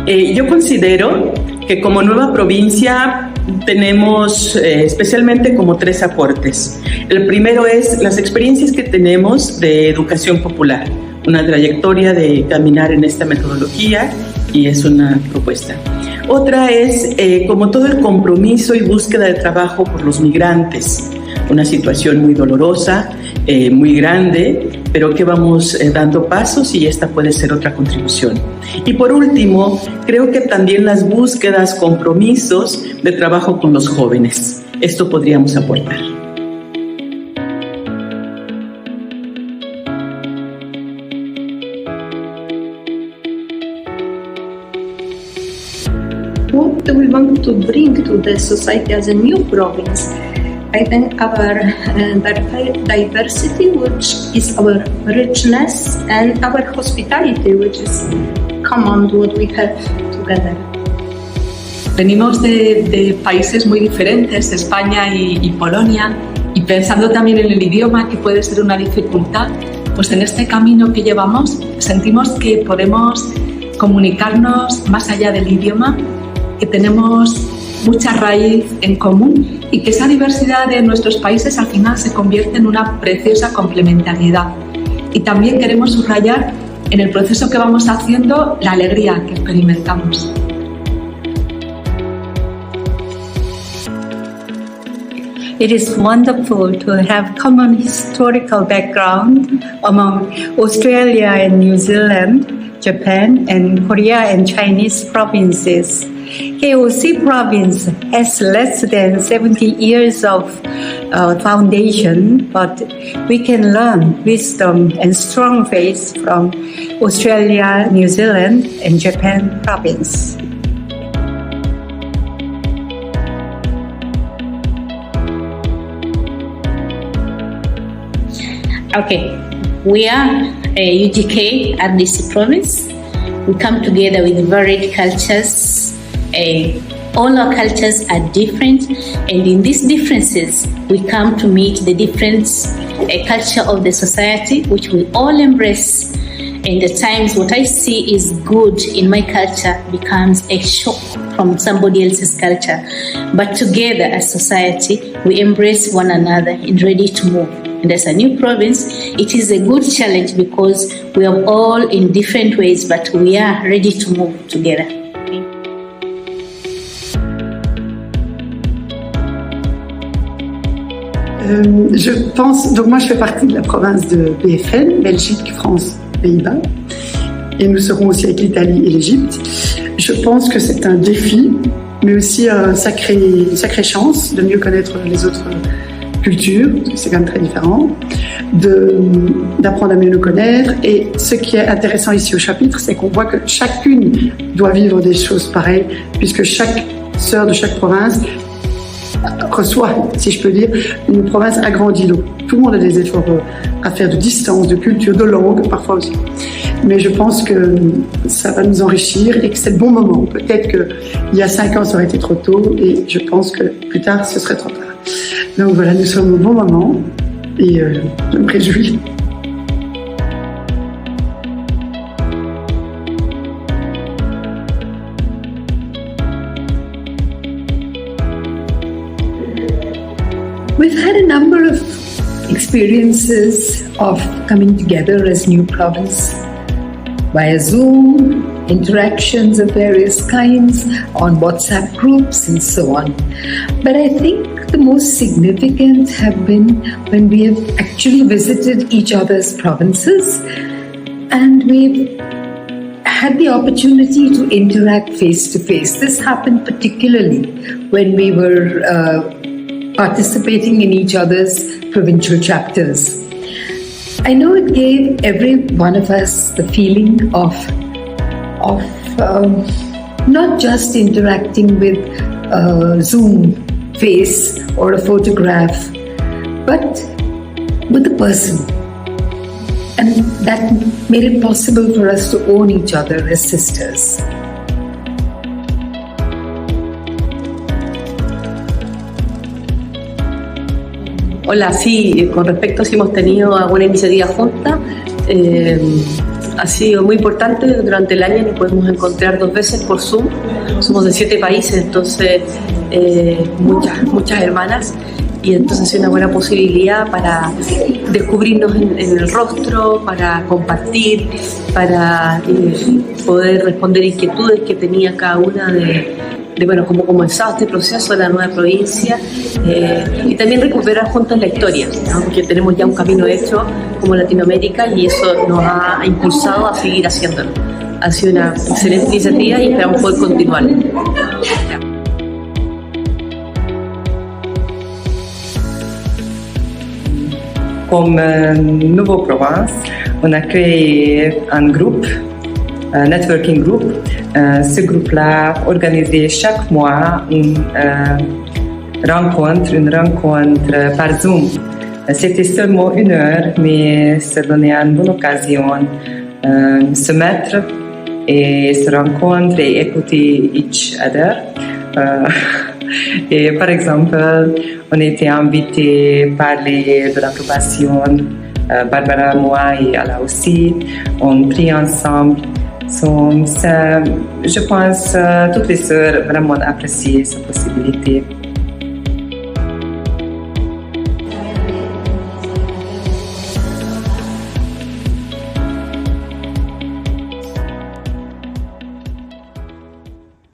Yo considero que como nueva provincia tenemos especialmente como 3 aportes. El primero es las experiencias que tenemos de educación popular, una trayectoria de caminar en esta metodología y es una propuesta. Otra es como todo el compromiso y búsqueda de trabajo por los migrantes, una situación muy dolorosa, muy grande, pero que vamos dando pasos y esta puede ser otra contribución. Y por último, creo que también las búsquedas, compromisos de trabajo con los jóvenes. Esto podríamos aportar. What do we want to bring to the society as a new province? I think our diversity, which is our richness, and our hospitality, which is common what we have together. Venimos de países muy diferentes, España y Polonia, y pensando también en el idioma, que puede ser una dificultad, pues en este camino que llevamos sentimos que podemos comunicarnos más allá del idioma, que tenemos mucha raíz en común y que esa diversidad de nuestros países al final se convierte en una preciosa complementariedad. Y también queremos subrayar en el proceso que vamos haciendo la alegría que experimentamos. It is wonderful to have common historical background among Australia and New Zealand, Japan and Korea and Chinese provinces. KOC province has less than 70 years of foundation, but we can learn wisdom and strong faith from Australia, New Zealand and Japan province. Okay, we are UGK RDC province. We come together with varied cultures. All our cultures are different, and in these differences, we come to meet the different culture of the society, which we all embrace. And at times, what I see is good in my culture becomes a shock from somebody else's culture. But together as society, we embrace one another and ready to move. And as a new province, it is a good challenge because we are all in different ways, but we are ready to move together. Je pense, donc moi je fais partie de la province de BFN, Belgique, France, Pays-Bas, et nous serons aussi avec l'Italie et l'Égypte. Je pense que c'est un défi, mais aussi une sacrée chance de mieux connaître les autres cultures, parce que c'est quand même très différent, d'apprendre à mieux nous connaître. Et ce qui est intéressant ici au chapitre, c'est qu'on voit que chacune doit vivre des choses pareilles, puisque chaque sœur de chaque province reçoit, si je peux dire, une province agrandie. Donc tout le monde a des efforts à faire de distance, de culture, de langue, parfois aussi. Mais je pense que ça va nous enrichir et que c'est le bon moment. Peut-être qu'il y a 5 ans, ça aurait été trop tôt et je pense que plus tard, ce serait trop tard. Donc voilà, nous sommes au bon moment et je me réjouis. We've had a number of experiences of coming together as new province via Zoom, interactions of various kinds on WhatsApp groups and so on. But I think the most significant have been when we have actually visited each other's provinces and we've had the opportunity to interact face to face. This happened particularly when we were participating in each other's provincial chapters. I know it gave every one of us the feeling of not just interacting with a Zoom face or a photograph, but with a person. And that made it possible for us to own each other as sisters. Hola, sí, con respecto a si hemos tenido alguna iniciativa junta, ha sido muy importante. Durante el año nos podemos encontrar 2 veces por Zoom. Somos de 7 países, entonces muchas hermanas. Y entonces es una buena posibilidad para descubrirnos en el rostro, para compartir, para poder responder inquietudes que tenía cada una de cómo comenzó este proceso de la nueva provincia, y también recuperar juntos la historia, ¿no? Porque tenemos ya un camino hecho como Latinoamérica y eso nos ha impulsado a seguir haciéndolo. Ha sido una excelente iniciativa y esperamos poder continuar. Comme Nouveau Provence, on a créé un groupe, un networking group. Ce groupe-là organisait chaque mois une rencontre par Zoom. C'était seulement 1 heure, mais ça donnait une bonne occasion de se mettre et se rencontrer et écouter each other. Et par exemple, on était invités à parler de l'approbation. Barbara, moi et Ala aussi, on prie ensemble. Je pense que toutes les sœurs vraiment apprécient cette possibilité.